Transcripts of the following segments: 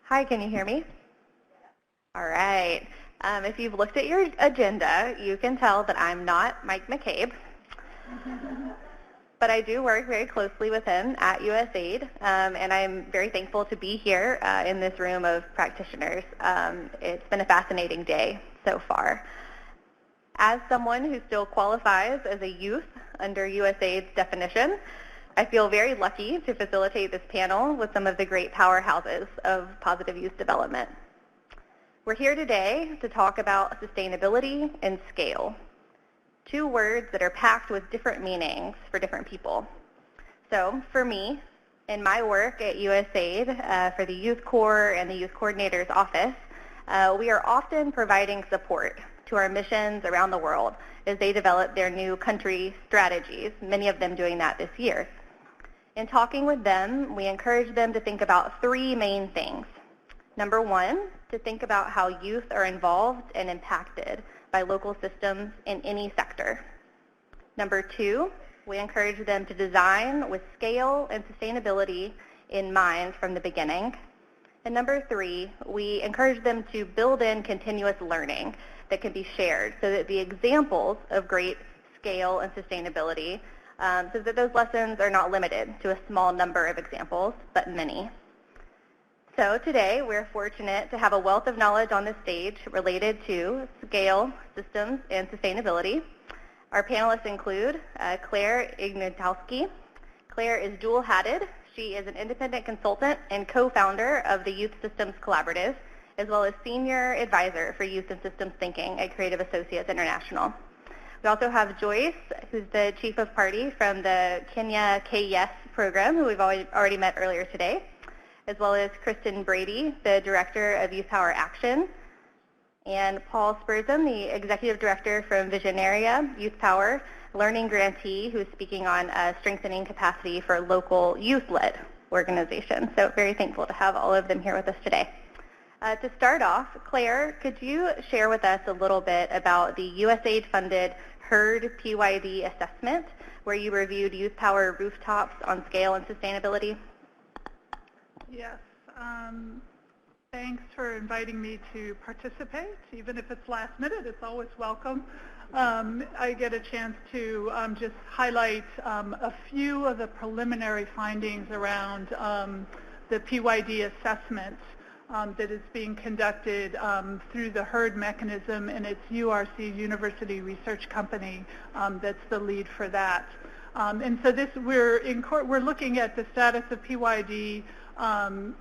Hi, can you hear me? All right. If you've looked at your agenda, you can tell that I'm not Mike McCabe, but I do work very closely with him at USAID, and I'm very thankful to be here in this room of practitioners. It's been a fascinating day so far. As someone who still qualifies as a youth under USAID's definition, I feel very lucky to facilitate this panel with some of the great powerhouses of positive youth development. We're here today to talk about sustainability and scale, two words that are packed with different meanings for different people. So for me, in my work at USAID for the Youth Corps and the Youth Coordinator's Office, we are often providing support to our missions around the world as they develop their new country strategies, many of them doing that this year. In talking with them, we encourage them to think about three main things. Number one, to think about how youth are involved and impacted by local systems in any sector. Number two, we encourage them to design with scale and sustainability in mind from the beginning. And number three, we encourage them to build in continuous learning that can be shared so that the examples of great scale and sustainability, so that those lessons are not limited to a small number of examples, but many. So today, we're fortunate to have a wealth of knowledge on the stage related to scale, systems, and sustainability. Our panelists include Claire Ignatowski. Claire is dual-hatted. She is an independent consultant and co-founder of the Youth Systems Collaborative, as well as senior advisor for youth and systems thinking at Creative Associates International. We also have Joyce, who's the chief of party from the Kenya KYES program, who we've already met earlier today, as well as Kristin Brady, the director of YouthPower Action, and Paul Spurzem, the executive director from Visionaria, YouthPower, learning grantee, who's speaking on strengthening capacity for local youth-led organizations. So very thankful to have all of them here with us today. To start off, Claire, could you share with us a little bit about the USAID-funded HERD PYD assessment, where you reviewed YouthPower rooftops on scale and sustainability? Yes. Thanks for inviting me to participate. Even if it's last minute, it's always welcome. I get a chance to just highlight a few of the preliminary findings around the PYD assessment that is being conducted through the HERD mechanism, and it's URC, University Research Company, that's the lead for that. And so this, we're looking at the status of PYD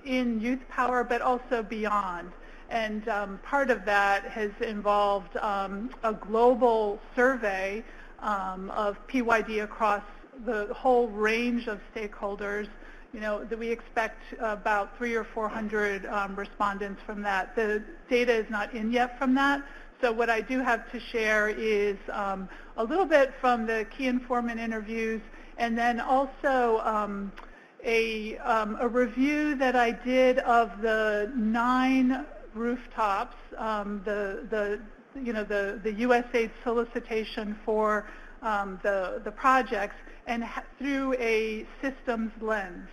in YouthPower, but also beyond. And part of that has involved a global survey of PYD across the whole range of stakeholders. You know, that we expect about 300 or 400 respondents from that. The data is not in yet from that. So what I do have to share is a little bit from the key informant interviews, and then also a review that I did of the 9 rooftops, the USAID solicitation for the projects, and through a systems lens.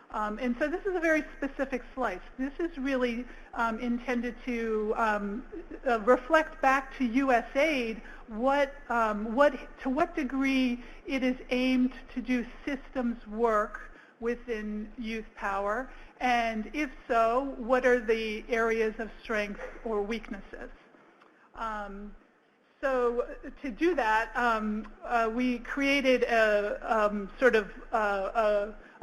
And so this is a very specific slice. This is really intended to reflect back to USAID to what degree it is aimed to do systems work within YouthPower, and if so, what are the areas of strength or weaknesses. So to do that, we created a sort of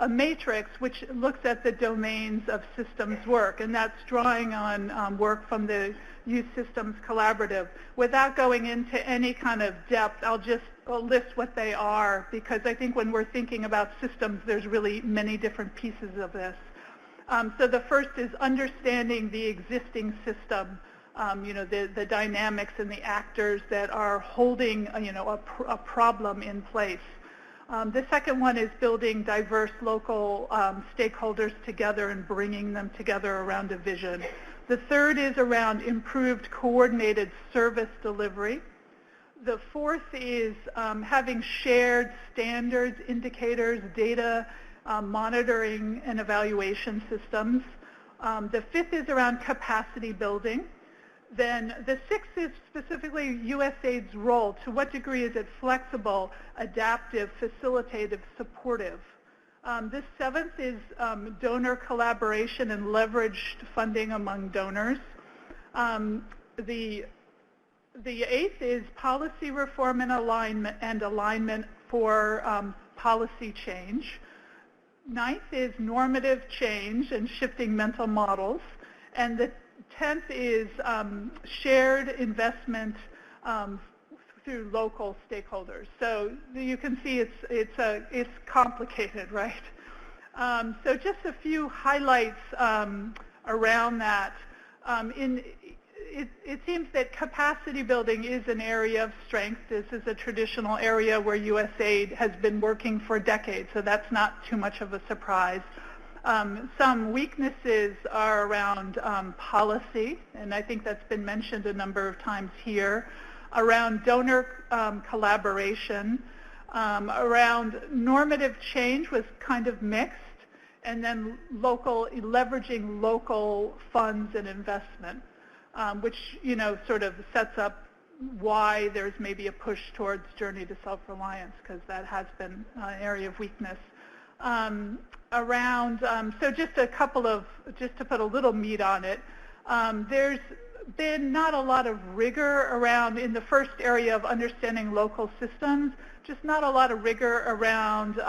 a matrix which looks at the domains of systems work, and that's drawing on work from the Youth Systems Collaborative. Without going into any kind of depth, I'll just list what they are, because I think when we're thinking about systems, there's really many different pieces of this. So the first is understanding the existing system, the dynamics and the actors that are holding, a problem in place. The second one is building diverse local stakeholders together and bringing them together around a vision. The third is around improved coordinated service delivery. The fourth is having shared standards, indicators, data, monitoring and evaluation systems. The fifth is around capacity building. Then the sixth is specifically USAID's role. To what degree is it flexible, adaptive, facilitative, supportive? This seventh is donor collaboration and leveraged funding among donors. The eighth is policy reform and alignment for policy change. Ninth is normative change and shifting mental models. And the 10th is shared investment through local stakeholders. So you can see it's complicated, right? So just a few highlights around that. It seems that capacity building is an area of strength. This is a traditional area where USAID has been working for decades, so that's not too much of a surprise. Some weaknesses are around policy, and I think that's been mentioned a number of times here, around donor collaboration, around normative change was kind of mixed, and then leveraging local funds and investment, which sort of sets up why there's maybe a push towards journey to self-reliance, because that has been an area of weakness. So just to put a little meat on it, there's been not a lot of rigor around, in the first area of understanding local systems, just not a lot of rigor around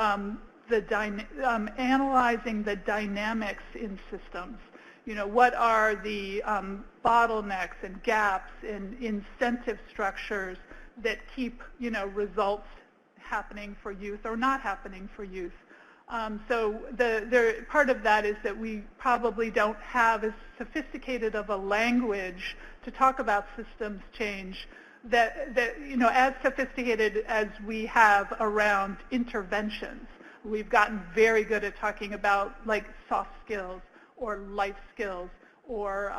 analyzing the dynamics in systems. What are the bottlenecks and gaps in incentive structures that keep, results happening for youth or not happening for youth. So part of that is that we probably don't have as sophisticated of a language to talk about systems change that as sophisticated as we have around interventions. We've gotten very good at talking about like soft skills or life skills or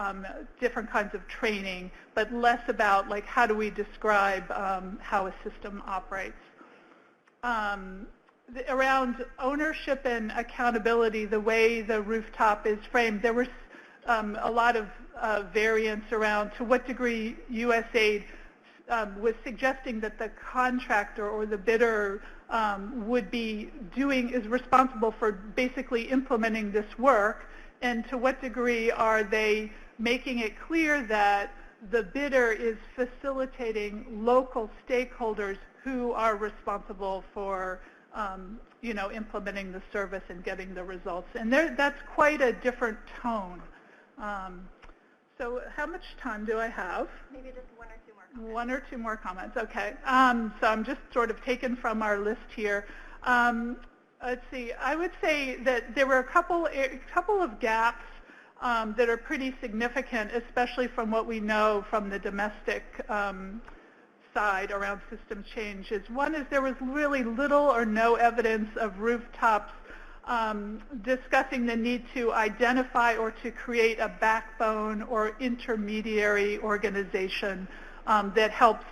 different kinds of training, but less about like how do we describe how a system operates. Around ownership and accountability, the way the rooftop is framed, there was a lot of variance around to what degree USAID was suggesting that the contractor or the bidder is responsible for basically implementing this work, and to what degree are they making it clear that the bidder is facilitating local stakeholders who are responsible for implementing the service and getting the results. And that's quite a different tone. So how much time do I have? Maybe just one or two more comments. One or two more comments, okay. So I'm just sort of taken from our list here. Let's see, I would say that there were a couple of gaps that are pretty significant, especially from what we know from the domestic side around system changes. One is there was really little or no evidence of rooftops discussing the need to identify or to create a backbone or intermediary organization that helps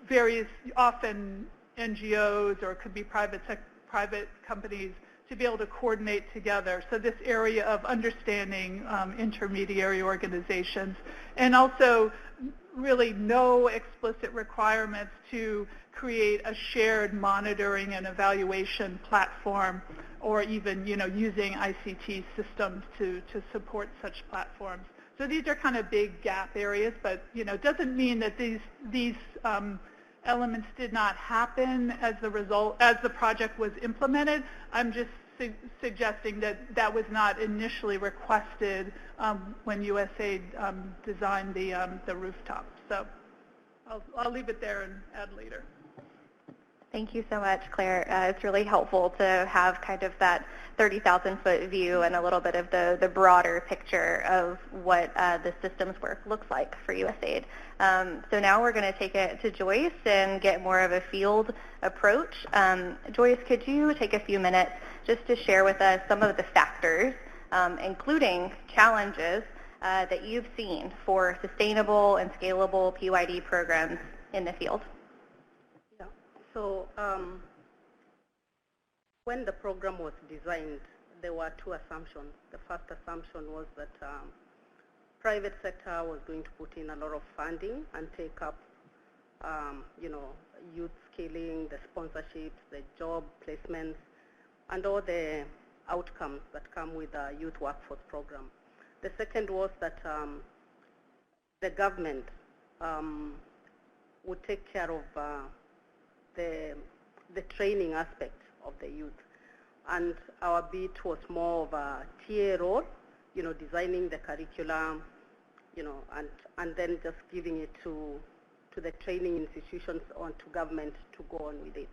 various, often NGOs or it could be private companies, to be able to coordinate together. So this area of understanding intermediary organizations, and also really no explicit requirements to create a shared monitoring and evaluation platform, or even using ICT systems to support such platforms. So these are kind of big gap areas, but doesn't mean that these elements did not happen as the project was implemented. I'm just suggesting that that was not initially requested when USAID designed the rooftop. So I'll leave it there and add later. Thank you so much, Claire. It's really helpful to have kind of that 30,000-foot view and a little bit of the broader picture of what the systems work looks like for USAID. So now we're going to take it to Joyce and get more of a field approach. Joyce, could you take a few minutes just to share with us some of the factors, including challenges, that you've seen for sustainable and scalable PYD programs in the field? So when the program was designed, there were two assumptions. The first assumption was that private sector was going to put in a lot of funding and take up, youth skilling, the sponsorships, the job placements, and all the outcomes that come with the youth workforce program. The second was that the government would take care of the training aspect of the youth. And our bit was more of a TA role, designing the curriculum, and then just giving it to the training institutions or to government to go on with it.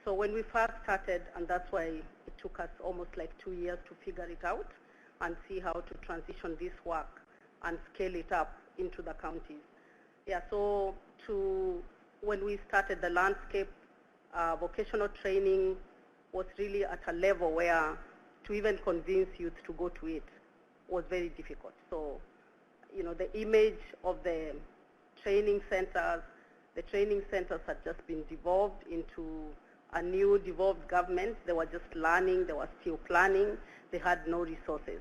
So when we first started, and that's why it took us almost like 2 years to figure it out and see how to transition this work and scale it up into the counties. Yeah, so when we started the landscape, vocational training was really at a level where to even convince youth to go to it was very difficult. So, the image of the training centers had just been devolved into a new devolved government. They were just learning, they were still planning, they had no resources.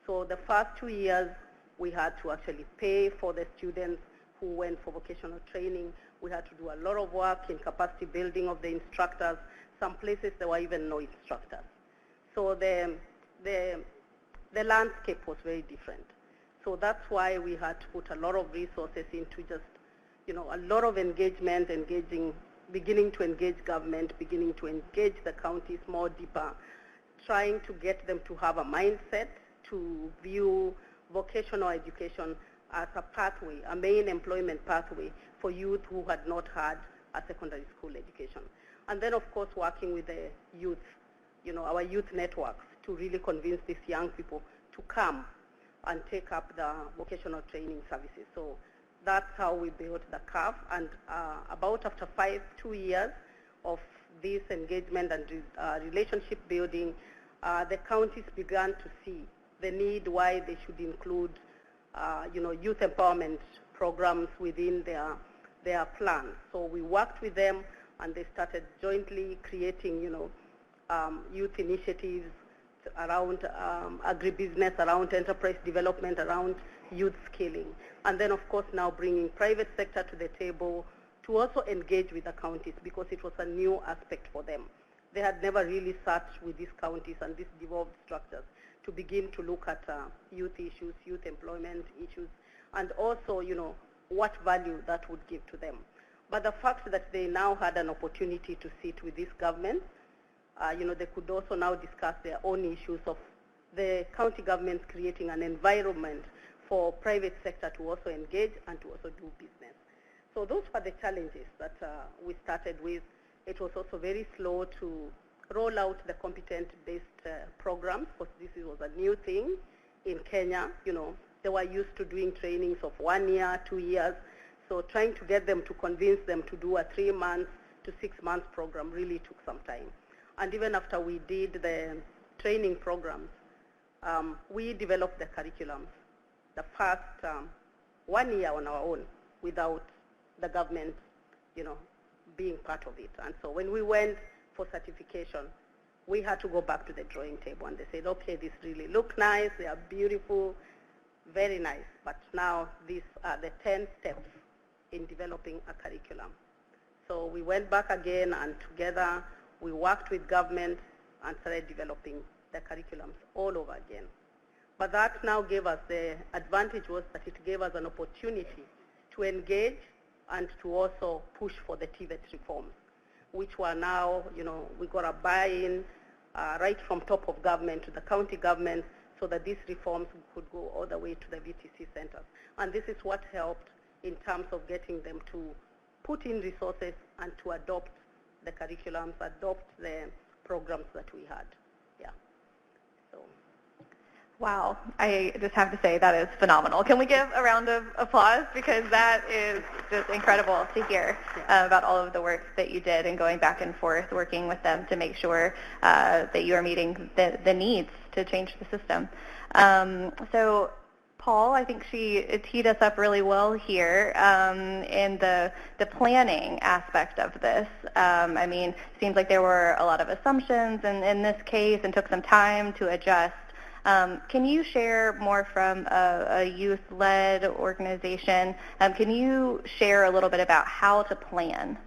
So the first 2 years, we had to actually pay for the students who went for vocational training. We had to do a lot of work in capacity building of the instructors. Some places there were even no instructors. So the landscape was very different. So that's why we had to put a lot of resources into just, a lot of engagement, beginning to engage government, beginning to engage the counties more deeper, trying to get them to have a mindset to view vocational education as a pathway, a main employment pathway for youth who had not had a secondary school education. And then, of course, working with the youth, our youth networks to really convince these young people to come and take up the vocational training services. So that's how we built the curve. And about after 2 years of this engagement and relationship building, the counties began to see the need why they should include youth empowerment programs within their plans. So we worked with them, and they started jointly creating, youth initiatives around agribusiness, around enterprise development, around youth skilling. And then, of course, now bringing private sector to the table to also engage with the counties, because it was a new aspect for them. They had never really sat with these counties and these devolved structures to begin to look at youth issues, youth employment issues, and also, what value that would give to them. But the fact that they now had an opportunity to sit with this government, they could also now discuss their own issues of the county governments creating an environment for private sector to also engage and to also do business. So those were the challenges that we started with. It was also very slow to roll out the competent-based programs, because this was a new thing in Kenya. They were used to doing trainings of 1 year, 2 years. So trying to get them to convince them to do a 3-month to 6-month program really took some time. And even after we did the training programs, we developed the curriculums the first 1 year on our own without the government, being part of it. And so when we went for certification, we had to go back to the drawing table, and they said, okay, this really look nice, they are beautiful, very nice, but now these are the 10 steps in developing a curriculum. So we went back again, and together we worked with government and started developing the curriculums all over again. But that now gave us, the advantage was that it gave us an opportunity to engage and to also push for the TVET reforms, which were now, we got a buy-in right from top of government to the county government, so that these reforms could go all the way to the VTC centers. And this is what helped in terms of getting them to put in resources and to adopt the curriculums, adopt the programs that we had. Yeah. So. Wow, I just have to say that is phenomenal. Can we give a round of applause, because that is just incredible to hear about all of the work that you did and going back and forth, working with them to make sure that you are meeting the needs to change the system. So Paul. I think she teed us up really well here in the planning aspect of this. I mean, it seems like there were a lot of assumptions in this case and took some time to adjust. Can you share more from a youth-led organization? Can you share a little bit about how to plan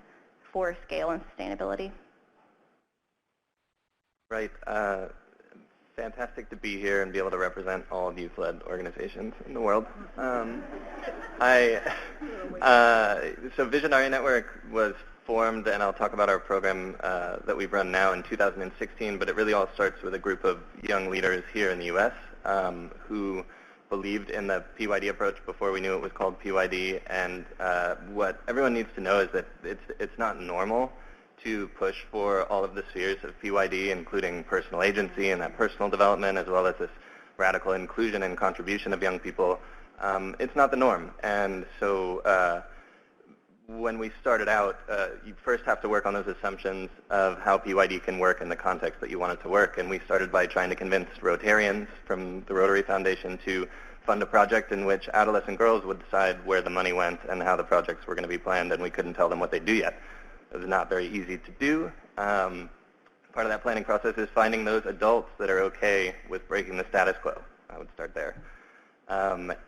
for scale and sustainability? Right. Fantastic to be here and be able to represent all youth-led organizations in the world. So Visionaria Network was formed, and I'll talk about our program that we've run now in 2016, but it really all starts with a group of young leaders here in the U.S. Who believed in the PYD approach before we knew it was called PYD, and what everyone needs to know is that it's not normal to push for all of the spheres of PYD, including personal agency and that personal development, as well as this radical inclusion and contribution of young people. It's not the norm. And so when we started out, you first have to work on those assumptions of how PYD can work in the context that you want it to work. And we started by trying to convince Rotarians from the Rotary Foundation to fund a project in which adolescent girls would decide where the money went and how the projects were going to be planned, and we couldn't tell them what they'd do yet. It was not very easy to do. Part of that planning process is finding those adults that are okay with breaking the status quo. I would start there.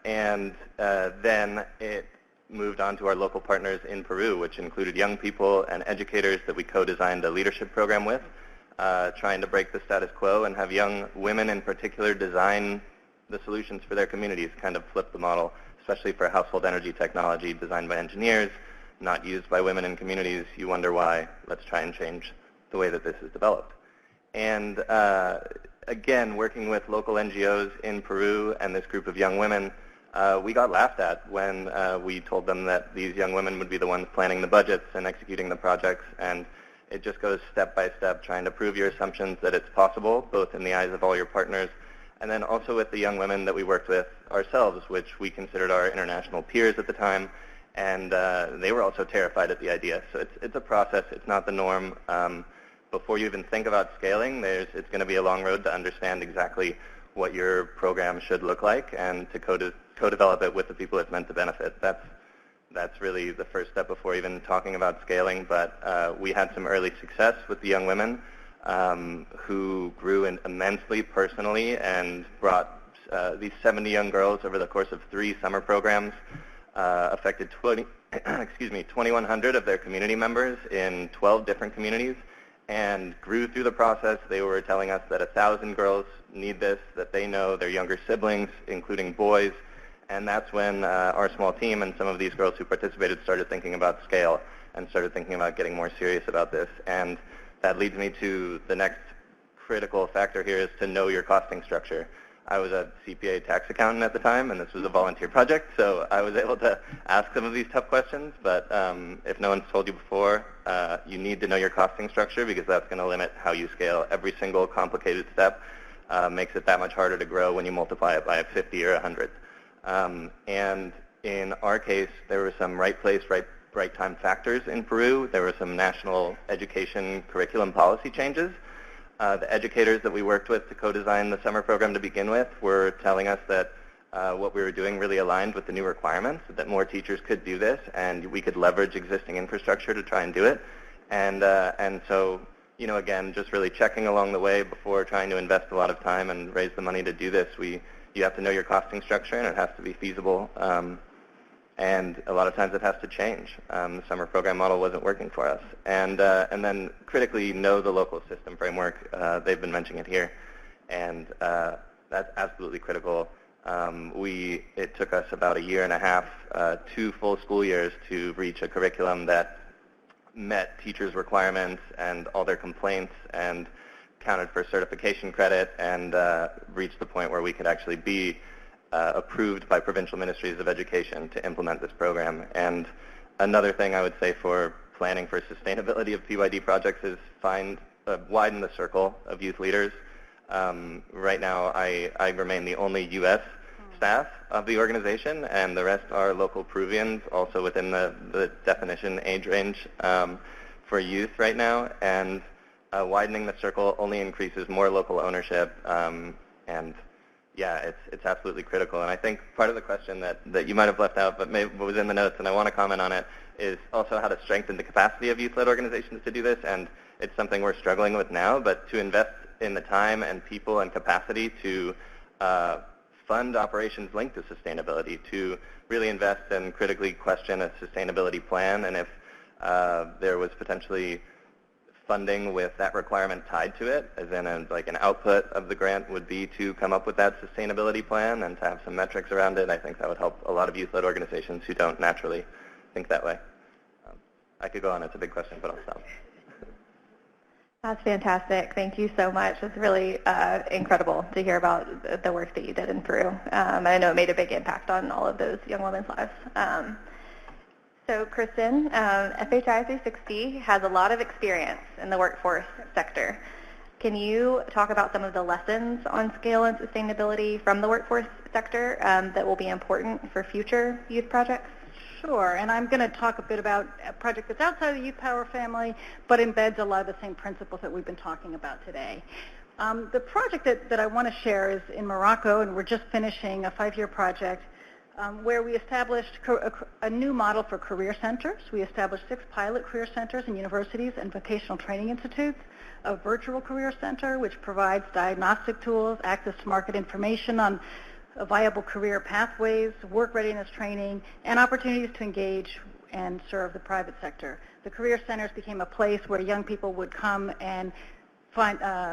Then it moved on to our local partners in Peru, which included young people and educators that we co-designed a leadership program with, trying to break the status quo and have young women in particular design the solutions for their communities, kind of flip the model, especially for household energy technology designed by engineers, not used by women in communities. You wonder why. Let's try and change the way that this is developed. And again, working with local NGOs in Peru and this group of young women, we got laughed at when we told them that these young women would be the ones planning the budgets and executing the projects. And it just goes step by step, trying to prove your assumptions that it's possible, both in the eyes of all your partners, and then also with the young women that we worked with ourselves, which we considered our international peers at the time. And they were also terrified at the idea. So it's a process. It's not the norm. Before you even think about scaling, it's going to be a long road to understand exactly what your program should look like and to co-develop it with the people it's meant to benefit. That's really the first step before even talking about scaling. But we had some early success with the young women who grew immensely personally and brought these 70 young girls over the course of 3 summer programs. Affected 2,100 of their community members in 12 different communities, and grew through the process. They were telling us that 1,000 girls need this, that they know their younger siblings, including boys, and that's when our small team and some of these girls who participated started thinking about scale and started thinking about getting more serious about this. And that leads me to the next critical factor here, is to know your costing structure. I was a CPA tax accountant at the time, and this was a volunteer project, so I was able to ask some of these tough questions. But if no one's told you before, you need to know your costing structure, because that's going to limit how you scale. Every single complicated step makes it that much harder to grow when you multiply it by 50 or 100. And in our case, there were some right place, right time factors in Peru. There were some national education curriculum policy changes. The educators that we worked with to co-design the summer program to begin with were telling us that what we were doing really aligned with the new requirements, that more teachers could do this and we could leverage existing infrastructure to try and do it. And so, you know, again, just really checking along the way before trying to invest a lot of time and raise the money to do this. You have to know your costing structure, and it has to be feasible. And a lot of times it has to change. The summer program model wasn't working for us. And then critically know the local system framework. They've been mentioning it here. And that's absolutely critical. It took us about 1.5 years, 2 full school years to reach a curriculum that met teachers' requirements and all their complaints and counted for certification credit, and reached the point where we could actually be approved by provincial ministries of education to implement this program. And another thing I would say for planning for sustainability of PYD projects is widen the circle of youth leaders. Right now, I remain the only U.S. staff of the organization, and the rest are local Peruvians, also within the definition age range for youth right now. And widening the circle only increases more local ownership and Yeah, it's absolutely critical. And I think part of the question that you might have left out but was in the notes, and I want to comment on it, is also how to strengthen the capacity of youth-led organizations to do this. And it's something we're struggling with now, but to invest in the time and people and capacity to fund operations linked to sustainability, to really invest and critically question a sustainability plan, and if there was potentially funding with that requirement tied to it, as in like an output of the grant would be to come up with that sustainability plan and to have some metrics around it. I think that would help a lot of youth-led organizations who don't naturally think that way. I could go on. It's a big question, but I'll stop. That's fantastic. Thank you so much. It's really incredible to hear about the work that you did in Peru. I know it made a big impact on all of those young women's lives. So Kristin, FHI 360 has a lot of experience in the workforce sector. Can you talk about some of the lessons on scale and sustainability from the workforce sector that will be important for future youth projects? Sure, and I'm going to talk a bit about a project that's outside of the YouthPower family, but embeds a lot of the same principles that we've been talking about today. The project that I want to share is in Morocco, and we're just finishing a 5-year project where we established a new model for career centers. We established 6 pilot career centers in universities and vocational training institutes, a virtual career center which provides diagnostic tools, access to market information on viable career pathways, work readiness training, and opportunities to engage and serve the private sector. The career centers became a place where young people would come and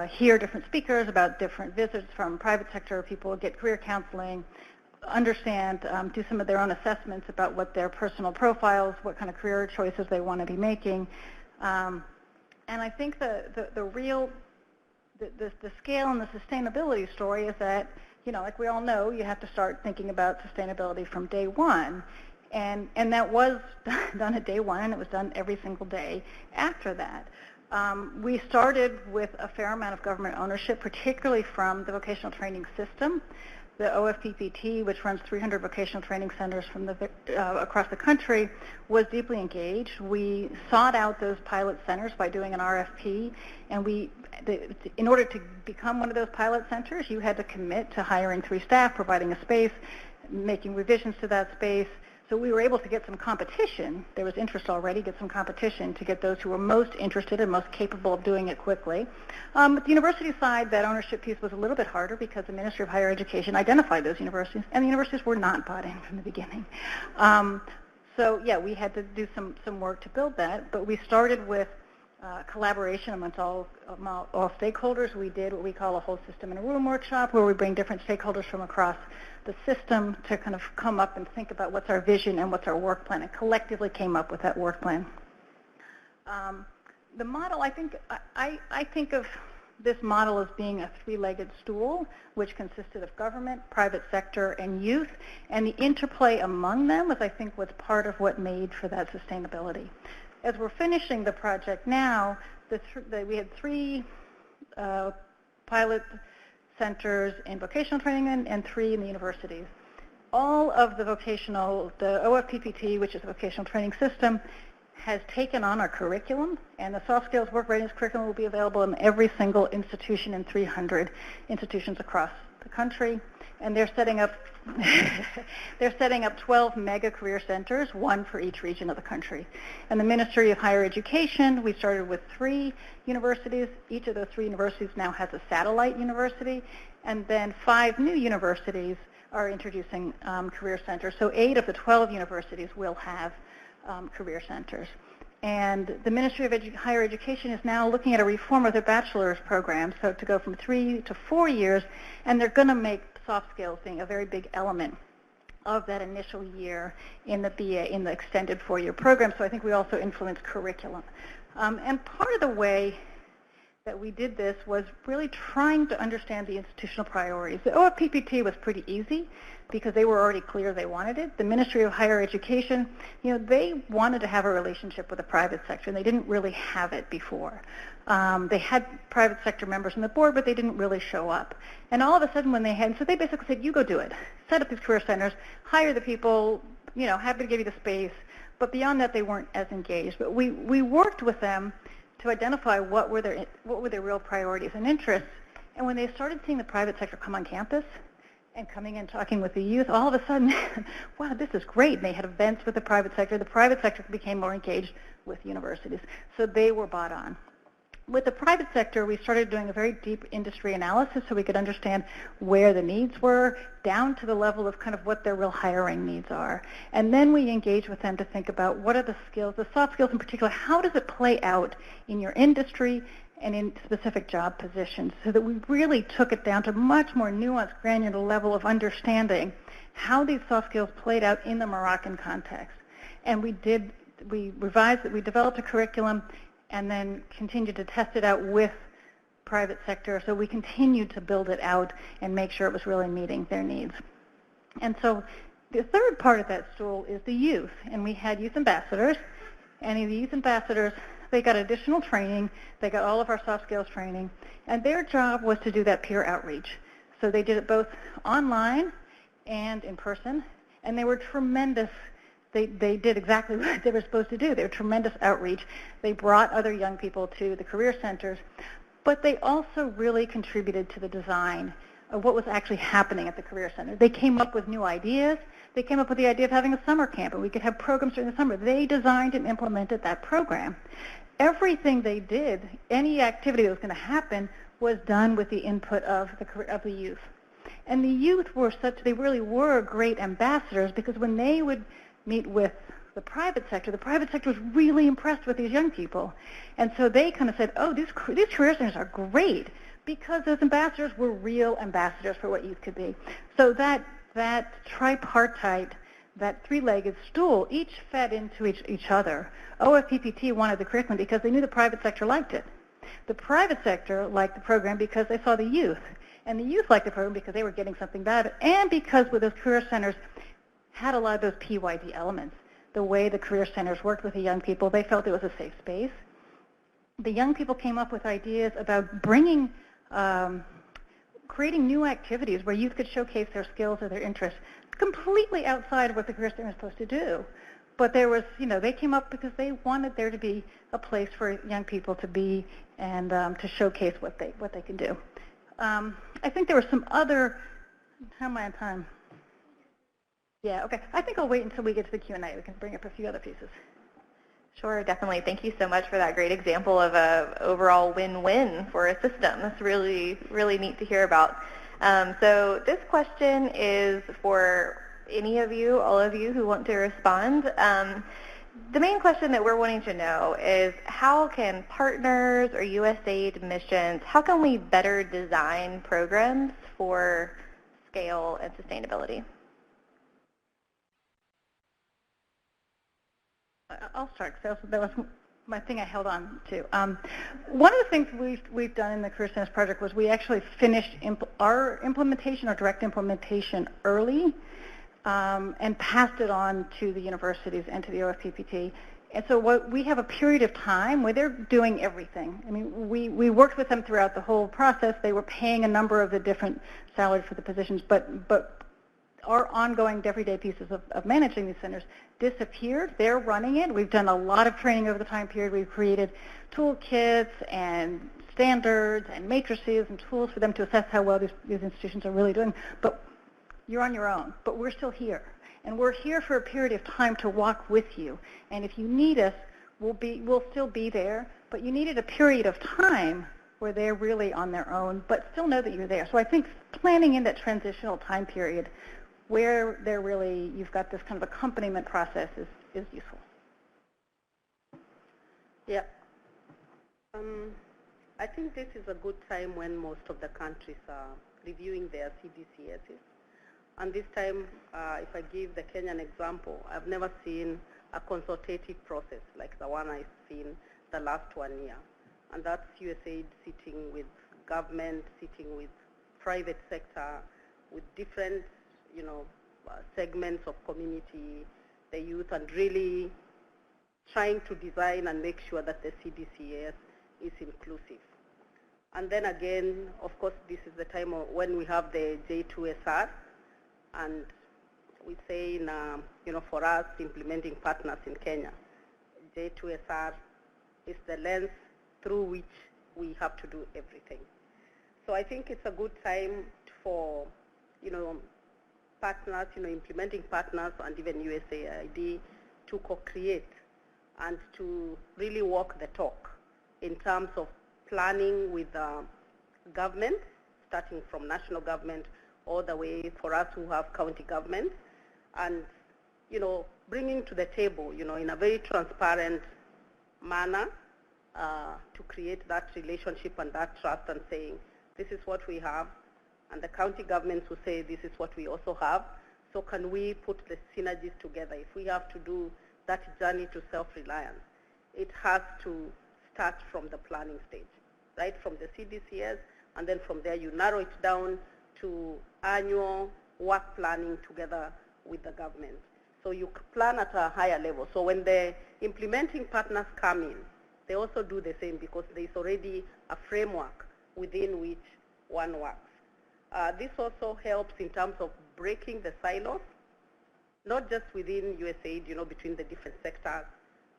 hear different speakers about different visits from private sector people, get career counseling, understand, do some of their own assessments about what their personal profiles, what kind of career choices they want to be making. And I think the scale and the sustainability story is that, you know, like we all know, you have to start thinking about sustainability from day one. And that was done at day one, and it was done every single day after that. We started with a fair amount of government ownership, particularly from the vocational training system. The OFPPT, which runs 300 vocational training centers from across the country, was deeply engaged. We sought out those pilot centers by doing an RFP, and in order to become one of those pilot centers, you had to commit to hiring 3 staff, providing a space, making revisions to that space. So we were able to get some competition. There was interest already, get some competition to get those who were most interested and most capable of doing it quickly. But the university side, that ownership piece was a little bit harder because the Ministry of Higher Education identified those universities, and the universities were not bought in from the beginning. So yeah, we had to do some work to build that, but we started with collaboration amongst all stakeholders. We did what we call a whole system in a room workshop, where we bring different stakeholders from across the system to kind of come up and think about what's our vision and what's our work plan, and collectively came up with that work plan. The model, I think of this model as being a 3-legged stool, which consisted of government, private sector, and youth, and the interplay among them was, I think, what's part of what made for that sustainability. As we're finishing the project now, we had 3 pilot centers in vocational training and 3 in the universities. All of the OFPPT, which is the vocational training system, has taken on our curriculum, and the soft skills work readiness curriculum will be available in every single institution in 300 institutions across the country. And they're setting up 12 mega career centers, 1 for each region of the country. And the Ministry of Higher Education, we started with 3 universities. Each of those 3 universities now has a satellite university, and then 5 new universities are introducing career centers. So 8 of the 12 universities will have career centers. And the Ministry of Higher Education is now looking at a reform of their bachelor's program, so to go from 3 to 4 years, and they're going to make soft skills being a very big element of that initial year in the BA, in the extended 4-year program. So I think we also influence curriculum. And part of the way that we did this was really trying to understand the institutional priorities. The OFPPT was pretty easy because they were already clear they wanted it. The Ministry of Higher Education, you know, they wanted to have a relationship with the private sector, and they didn't really have it before. They had private sector members on the board, but they didn't really show up. And all of a sudden when they had, so they basically said, you go do it. Set up these career centers, hire the people, you know, happy to give you the space. But beyond that, they weren't as engaged. But we worked with them to identify what were their real priorities and interests. And when they started seeing the private sector come on campus and coming and talking with the youth, all of a sudden, wow, this is great. And they had events with the private sector. The private sector became more engaged with universities. So they were bought on. With the private sector, we started doing a very deep industry analysis so we could understand where the needs were, down to the level of kind of what their real hiring needs are. And then we engage with them to think about what are the skills, the soft skills in particular, how does it play out in your industry and in specific job positions, so that we really took it down to much more nuanced, granular level of understanding how these soft skills played out in the Moroccan context. And we revised it, we developed a curriculum, and then continued to test it out with private sector. So we continued to build it out and make sure it was really meeting their needs. And so the third part of that stool is the youth. And we had youth ambassadors. And the youth ambassadors, they got additional training. They got all of our soft skills training. And their job was to do that peer outreach. So they did it both online and in person. And they were tremendous. They did exactly what they were supposed to do. They were tremendous outreach. They brought other young people to the career centers, but they also really contributed to the design of what was actually happening at the career center. They came up with new ideas. They came up with the idea of having a summer camp, and we could have programs during the summer. They designed and implemented that program. Everything they did, any activity that was going to happen, was done with the input of the youth. And the youth were they really were great ambassadors, because when they would meet with the private sector was really impressed with these young people. And so they kind of said, oh, these career centers are great, because those ambassadors were real ambassadors for what youth could be. So that tripartite, that three-legged stool, each fed into each other. OFPPT wanted the curriculum because they knew the private sector liked it. The private sector liked the program because they saw the youth. And the youth liked the program because they were getting something better, and because with those career centers had a lot of those PYD elements. The way the career centers worked with the young people, they felt it was a safe space. The young people came up with ideas about creating new activities where youth could showcase their skills or their interests, completely outside of what the career center was supposed to do. But there was, they came up because they wanted there to be a place for young people to be and to showcase what they can do. I think there were some other, how am I on time? Yeah, okay. I think I'll wait until we get to the Q&A. We can bring up a few other pieces. Sure, definitely. Thank you so much for that great example of a overall win-win for a system. That's really, really neat to hear about. So this question is for any of you, all of you who want to respond. The main question that we're wanting to know is, how can partners or USAID missions, how can we better design programs for scale and sustainability? I'll start, because that was my thing I held on to. One of the things we've done in the Career Centers project was we actually finished our implementation, our direct implementation, early, and passed it on to the universities and to the OFPPT. And so we have a period of time where they're doing everything. I mean, we worked with them throughout the whole process. They were paying a number of the different salaries for the positions, but our ongoing everyday pieces of managing these centers disappeared. They're running it. We've done a lot of training over the time period. We've created toolkits and standards and matrices and tools for them to assess how well these institutions are really doing. But you're on your own. But we're still here. And we're here for a period of time to walk with you. And if you need us, we'll still be there. But you needed a period of time where they're really on their own, but still know that you're there. So I think planning in that transitional time period where they're really, you've got this kind of accompaniment process is useful. Yeah. I think this is a good time when most of the countries are reviewing their CDCSs. And this time, if I give the Kenyan example, I've never seen a consultative process like the one I've seen the last 1 year. And that's USAID sitting with government, sitting with private sector, with different segments of community, the youth, and really trying to design and make sure that the CDCS is inclusive. And then again, of course, this is the time when we have the J2SR, and we say, for us, implementing partners in Kenya, J2SR is the lens through which we have to do everything. So I think it's a good time for partners, implementing partners and even USAID to co-create and to really walk the talk in terms of planning with government, starting from national government all the way for us who have county governments, and bringing to the table, in a very transparent manner to create that relationship and that trust and saying, this is what we have, and the county governments will say, this is what we also have. So can we put the synergies together? If we have to do that journey to self-reliance, it has to start from the planning stage, right? From the CDCS, and then from there you narrow it down to annual work planning together with the government. So you plan at a higher level. So when the implementing partners come in, they also do the same because there is already a framework within which one works. This also helps in terms of breaking the silos, not just within USAID, between the different sectors.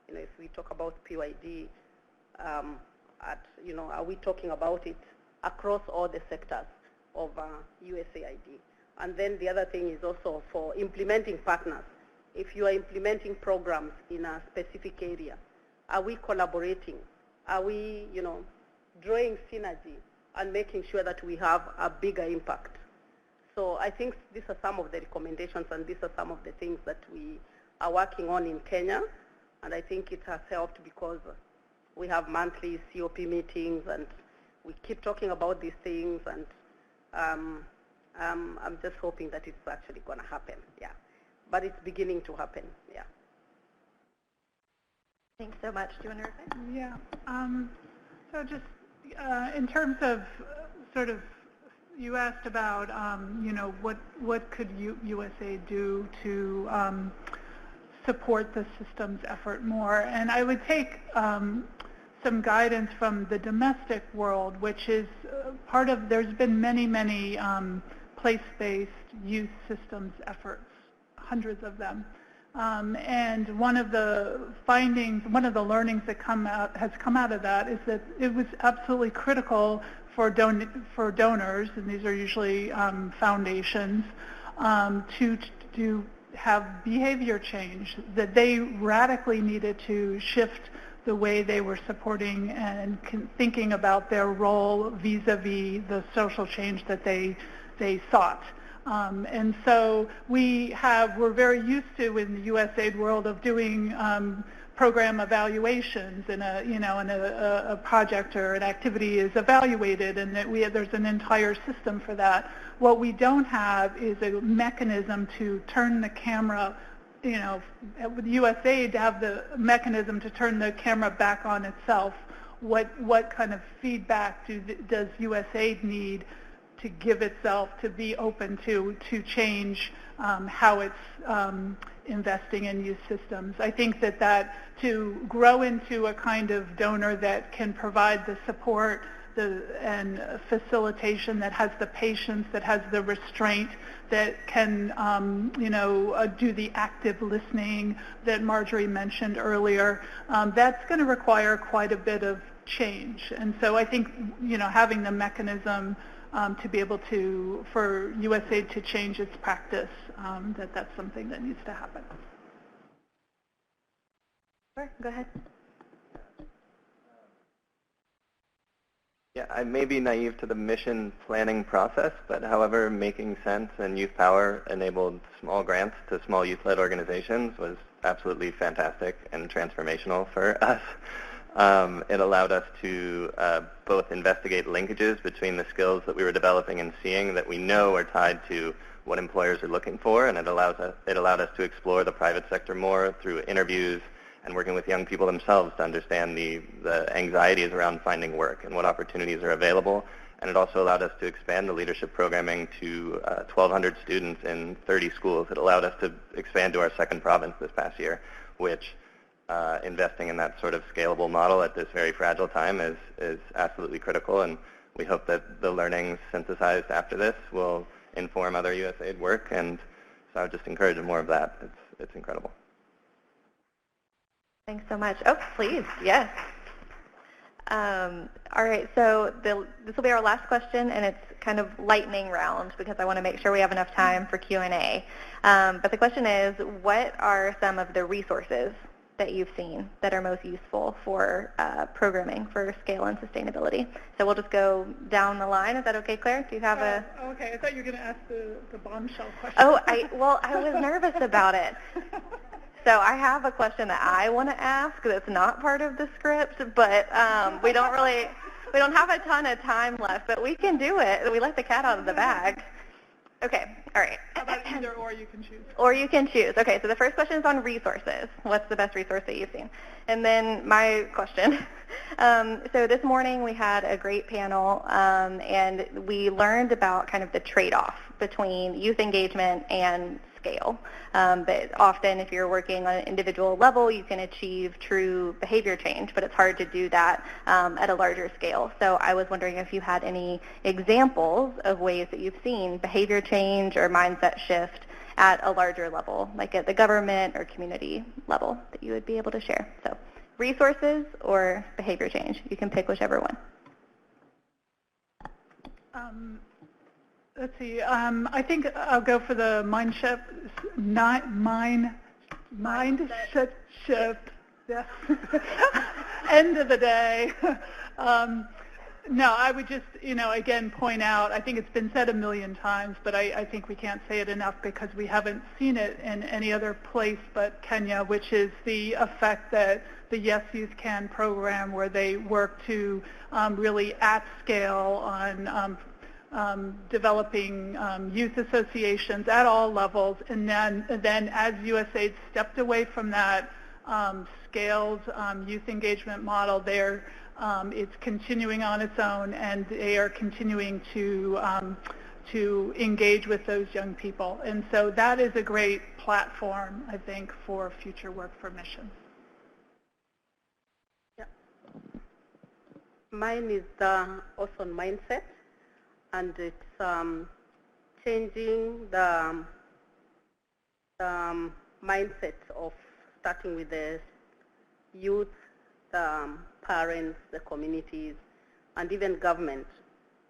If we talk about PYD, are we talking about it across all the sectors of USAID? And then the other thing is also for implementing partners. If you are implementing programs in a specific area, are we collaborating? Are we, drawing synergy and making sure that we have a bigger impact? So I think these are some of the recommendations, and these are some of the things that we are working on in Kenya. And I think it has helped because we have monthly COP meetings, and we keep talking about these things, and I'm just hoping that it's actually going to happen, yeah. But it's beginning to happen, yeah. Thanks so much. Do you want to reply? Yeah. So just in terms of sort of, you asked about, what could USAID do to support the systems effort more. And I would take some guidance from the domestic world, which is part of, there's been many, many place-based youth systems efforts, hundreds of them. And one of the findings, one of the learnings that has come out of that is that it was absolutely critical for donors, and these are usually foundations, to have behavior change, that they radically needed to shift the way they were supporting and thinking about their role vis-a-vis the social change that they sought. And so we're very used to in the USAID world of doing program evaluations, and a project or an activity is evaluated, and that there's an entire system for that. What we don't have is a mechanism to turn the camera, with USAID, to have the mechanism to turn the camera back on itself. What kind of feedback does USAID need to give itself to be open to change how it's investing in youth systems? I think that to grow into a kind of donor that can provide the support and facilitation, that has the patience, that has the restraint, that can do the active listening that Marjorie mentioned earlier, that's going to require quite a bit of change. And so I think having the mechanism to be able for USAID to change its practice, that's something that needs to happen. Sure, go ahead. Yeah, I may be naive to the mission planning process, but however, Making Sense and YouthPower enabled small grants to small youth-led organizations was absolutely fantastic and transformational for us. It allowed us to both investigate linkages between the skills that we were developing and seeing that we know are tied to what employers are looking for, and it allowed us to explore the private sector more through interviews and working with young people themselves to understand the anxieties around finding work and what opportunities are available. And it also allowed us to expand the leadership programming to 1,200 students in 30 schools. It allowed us to expand to our second province this past year, which investing in that sort of scalable model at this very fragile time is absolutely critical. And we hope that the learnings synthesized after this will inform other USAID work. And so I would just encourage more of that. It's incredible. Thanks so much. Oh, please, yes. All right, so this will be our last question, and it's kind of lightning round because I want to make sure we have enough time for Q&A. But the question is, what are some of the resources that you've seen that are most useful for programming for scale and sustainability? So we'll just go down the line. Is that okay, Claire? Do you have a... Okay, I thought you were going to ask the bombshell question. Oh, I was nervous about it. So I have a question that I want to ask that's not part of the script, but we don't have a ton of time left, but we can do it. We let the cat out of the bag. Okay, all right. How about either or you can choose? Or you can choose. Okay, so the first question is on resources. What's the best resource that you've seen? And then my question. So this morning we had a great panel, and we learned about kind of the trade-off between youth engagement and scale. But often if you're working on an individual level, you can achieve true behavior change, but it's hard to do that at a larger scale. So I was wondering if you had any examples of ways that you've seen behavior change or mindset shift at a larger level, like at the government or community level, that you would be able to share. So resources or behavior change. You can pick whichever one. Let's see. I think I'll go for the mind shift. Mindset shift. Yes. End of the day. No, I would just, again, point out, I think it's been said a million times, but I think we can't say it enough because we haven't seen it in any other place but Kenya, which is the effect that the Yes Youth Can program, where they work to really at scale on developing youth associations at all levels, and then as USAID stepped away from that scaled youth engagement model, it's continuing on its own, and they are continuing to engage with those young people. And so that is a great platform, I think, for future work for missions. Yeah. Mine is also on mindset, and it's changing the mindset of starting with the youth, the parents, the communities, and even government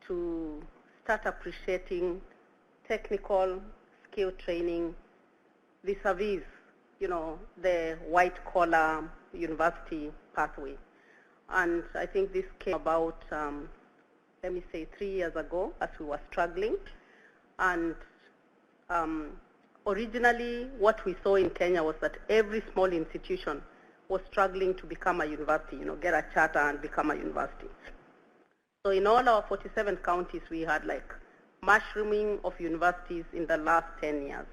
to start appreciating technical skill training vis-a-vis, the white-collar university pathway. And I think this came about, 3 years ago as we were struggling. And originally what we saw in Kenya was that every small institution was struggling to become a university, get a charter and become a university. So in all our 47 counties, we had mushrooming of universities in the last 10 years.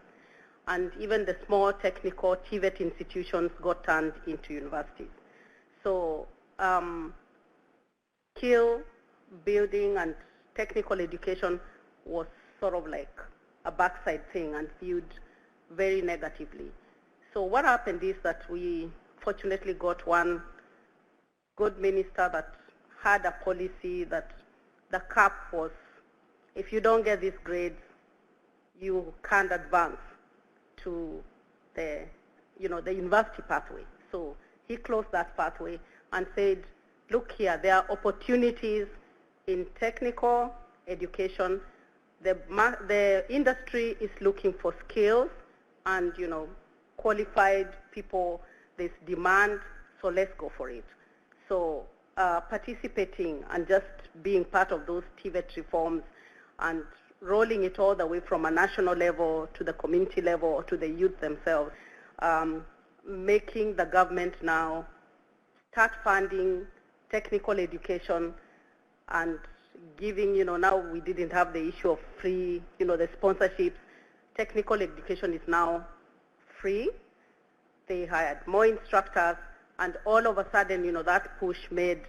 And even the small technical TVET institutions got turned into universities. So skill building and technical education was sort of like a backside thing and viewed very negatively. So what happened is that we fortunately got one good minister that had a policy that the cap was, if you don't get these grades, you can't advance to the university pathway. So he closed that pathway and said, look here, there are opportunities in technical education. The industry is looking for skills and, qualified people. There's demand, so let's go for it. So participating and just being part of those TVET reforms and rolling it all the way from a national level to the community level or to the youth themselves, making the government now start funding technical education and giving, now we didn't have the issue of free, the sponsorships. Technical education is now free. They hired more instructors, and all of a sudden, that push made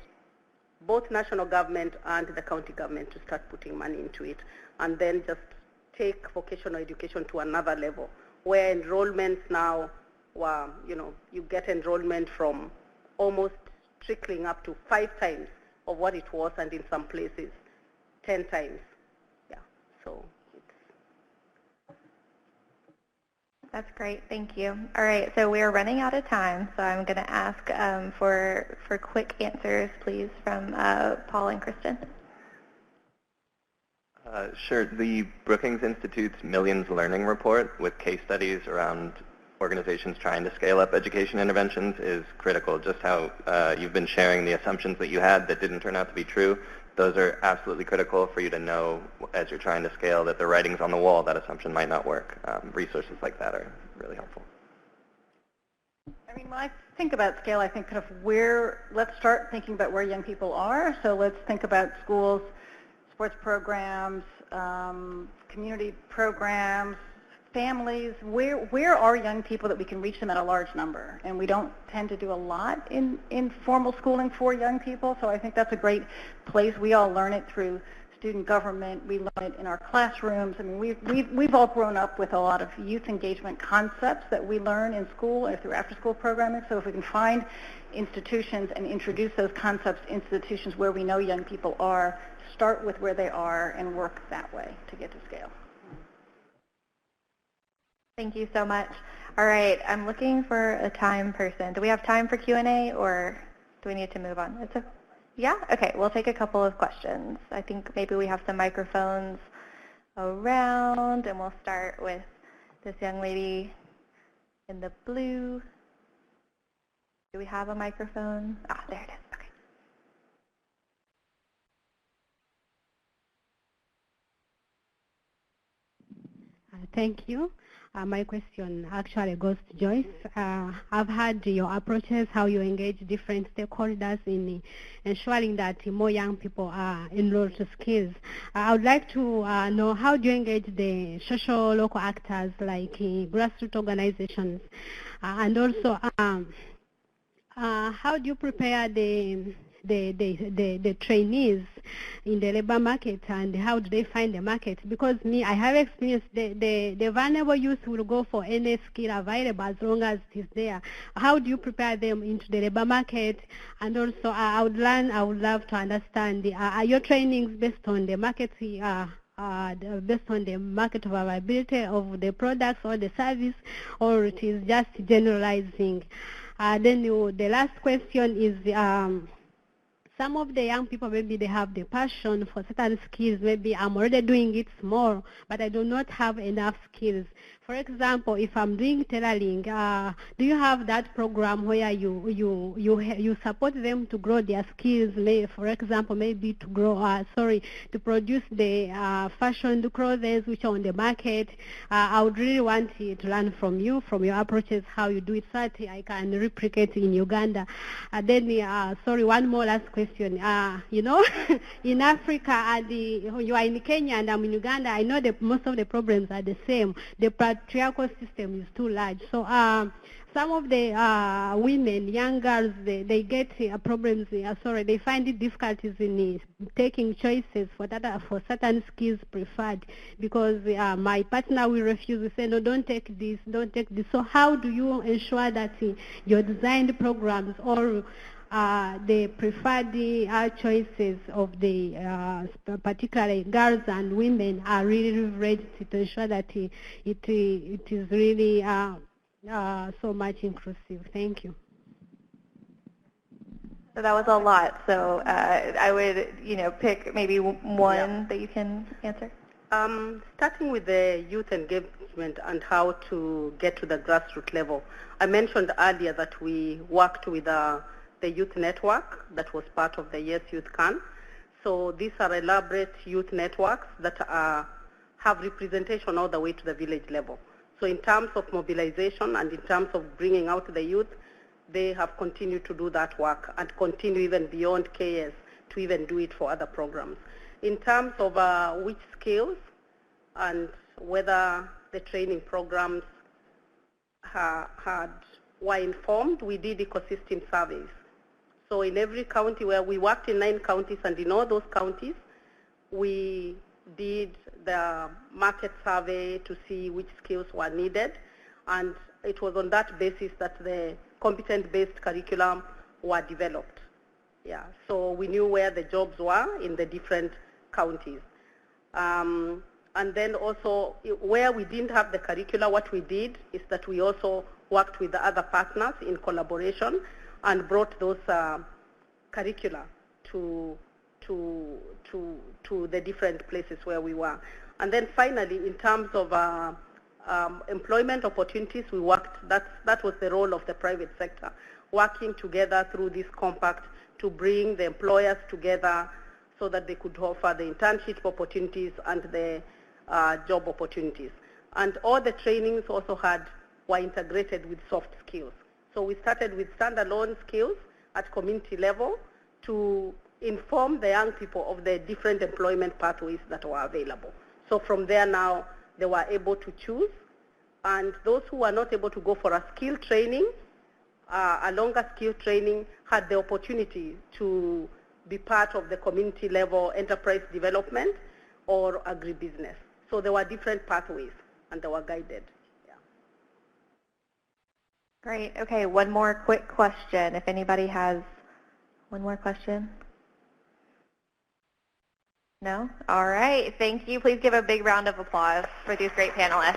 both national government and the county government to start putting money into it, and then just take vocational education to another level, where enrollments now were, you get enrollment from almost trickling up to 5 times of what it was, and in some places, 10 times. Yeah, so That's great. Thank you. All right, so we are running out of time, so I'm going to ask for quick answers, please, from Paul and Kristin. Sure. The Brookings Institute's Millions Learning Report with case studies around organizations trying to scale up education interventions is critical. Just how you've been sharing the assumptions that you had that didn't turn out to be true, those are absolutely critical for you to know as you're trying to scale that the writing's on the wall, that assumption might not work. Resources like that are really helpful. I mean, when I think about scale, I think kind of let's start thinking about where young people are. So let's think about schools, sports programs, community programs, families. Where are young people that we can reach them at a large number? And we don't tend to do a lot in formal schooling for young people, so I think that's a great place. We all learn it through student government. We learn it in our classrooms. I mean, we've all grown up with a lot of youth engagement concepts that we learn in school or through after-school programming, so if we can find institutions and introduce those concepts to institutions where we know young people are, start with where they are and work that way to get to scale. Thank you so much. All right, I'm looking for a time person. Do we have time for Q&A, or do we need to move on? Yeah? Okay, we'll take a couple of questions. I think maybe we have some microphones around, and we'll start with this young lady in the blue. Do we have a microphone? Ah, there it is. Okay. Thank you. My question actually goes to Joyce. I've heard your approaches, how you engage different stakeholders in ensuring that more young people are enrolled to skills. I would like to know, how do you engage the social local actors like grassroots organizations? And also, how do you prepare the trainees in the labor market, and how do they find the market? Because I have experienced the vulnerable youth will go for any skill available as long as it is there. How do you prepare them into the labor market? And also, I would love to understand, are your trainings based on the market, based on the market availability of the products or the service, or it is just generalizing? Then the last question is, some of the young people, maybe they have the passion for certain skills. Maybe I'm already doing it small, but I do not have enough skills. For example, if I'm doing tailoring, do you have that program where you support them to grow their skills? For example, maybe to to produce the fashion clothes which are on the market. I would really want to learn from you, from your approaches, how you do it, so that I can replicate in Uganda. Then, one more last question. In Africa, you are in Kenya and I'm in Uganda. I know that most of the problems are the same. The patriarchal system is too large. So some of the women, young girls, they get problems, they find it difficulties in taking choices for certain skills preferred, because my partner will refuse. We say, no, don't take this, don't take this. So how do you ensure that your designed programs or the preferred choices of the particularly girls and women are really ready to ensure that it is really so much inclusive? Thank you. So that was a lot. So I would, pick maybe one that you can answer. Starting with the youth engagement and how to get to the grassroots level. I mentioned earlier that we worked with the youth network that was part of the Yes Youth Can. So these are elaborate youth networks that have representation all the way to the village level. So in terms of mobilization and in terms of bringing out the youth, they have continued to do that work and continue even beyond KS to even do it for other programs. In terms of which skills and whether the training programs were informed, we did ecosystem surveys. So in every county, where we worked in 9 counties, and in all those counties, we did the market survey to see which skills were needed, and it was on that basis that the competence-based curriculum were developed. Yeah, so we knew where the jobs were in the different counties. And then also, where we didn't have the curricula, what we did is that we also worked with the other partners in collaboration and brought those curricula to the different places where we were. And then finally, in terms of employment opportunities, we worked, that was the role of the private sector, working together through this compact to bring the employers together so that they could offer the internship opportunities and the job opportunities. And all the trainings also were integrated with soft skills. So we started with standalone skills at community level to inform the young people of the different employment pathways that were available. So from there now, they were able to choose. And those who were not able to go for a skill training, a longer skill training, had the opportunity to be part of the community level enterprise development or agribusiness. So there were different pathways and they were guided. Yeah. Great. Okay, one more quick question. If anybody has one more question. No? All right. Thank you. Please give a big round of applause for these great panelists.